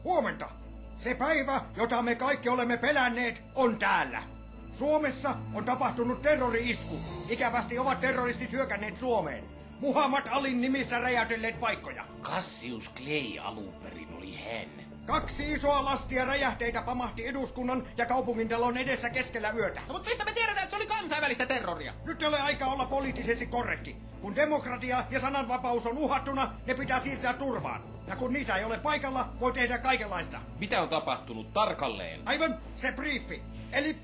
Huomenta! Se päivä, jota me kaikki olemme pelänneet, on täällä. Suomessa on tapahtunut terrori-isku. Ikävästi ovat terroristit hyökänneet Suomeen. Muhammad Alin nimissä räjäytelleet paikkoja. Cassius Clay alun perin oli hän. 2 isoa lastia räjähteitä pamahti eduskunnan ja kaupungintalon edessä keskellä yötä. No, mutta mistä me tiedetään, että se oli kansainvälistä terroria? Nyt ei ole aika olla poliittisesti korrekti. Kun demokratia ja sananvapaus on uhattuna, ne pitää siirtää turvaan. Ja kun niitä ei ole paikalla, voi tehdä kaikenlaista. Mitä on tapahtunut tarkalleen? Aivan, se briefi. Eli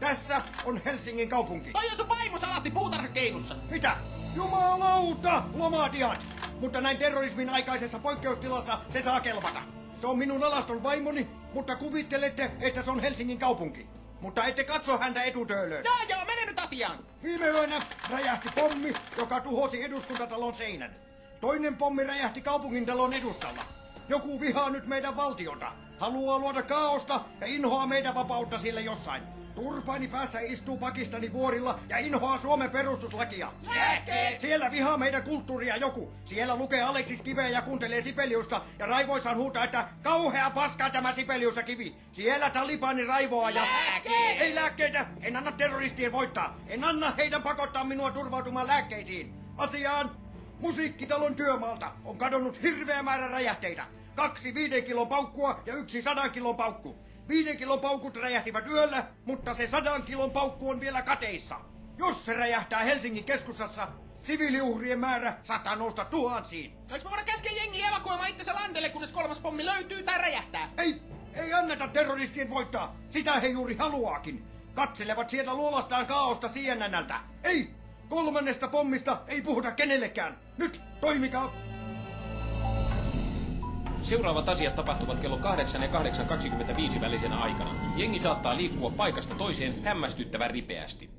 tässä on Helsingin kaupunki. Toi on sun vaimo salasti puutarhakeinussa. Mitä? Jumalauta, lomadiat! Mutta näin terrorismin aikaisessa poikkeustilassa se saa kelvata. Se on minun alaston vaimoni, mutta kuvittelette, että se on Helsingin kaupunki. Mutta ette katso häntä etutöölöön. Joo, mene nyt asiaan. Viime yönä räjähti pommi, joka tuhosi eduskuntatalon seinän. Toinen pommi räjähti kaupungintalon edustalla. Joku vihaa nyt meidän valtiota. Haluaa luoda kaaosta ja inhoaa meidän vapautta sille jossain. Turpaani päässä istuu Pakistanin vuorilla ja inhoaa Suomen perustuslakia. Lääkkeet! Siellä vihaa meidän kulttuuria joku. Siellä lukee Aleksis Kiveä ja kuuntelee Sibeliusta ja raivoissaan huutaa, että kauhea paskaa tämä Sibelius ja Kivi. Siellä Talibani raivoaa ja... Lääkkeet! Ei lääkkeitä! En anna terroristien voittaa. En anna heidän pakottaa minua turvautumaan lääkkeisiin. Asiaan! Musiikkitalon työmaalta on kadonnut hirveä määrä räjähteitä. 2 5 kilon paukkua ja 1 100 kilon paukku. 5 kilon paukut räjähtivät yöllä, mutta se 100 kilon paukku on vielä kateissa. Jos se räjähtää Helsingin keskustassa, siviiliuhrien määrä saattaa nousta tuhansiin. Eikö me voida käskeä jengiä evakuoimaan itsensä landelle, kunnes 3. pommi löytyy tai räjähtää? Ei anneta terroristien voittaa. Sitä he juuri haluaakin. Katselevat sieltä luolastaan kaaosta CNNltä. Ei! 3. pommista ei puhuta kenellekään. Nyt toimikaa! Seuraavat asiat tapahtuvat kello 8 ja 8.25 välisenä aikana. Jengi saattaa liikkua paikasta toiseen hämmästyttävän ripeästi.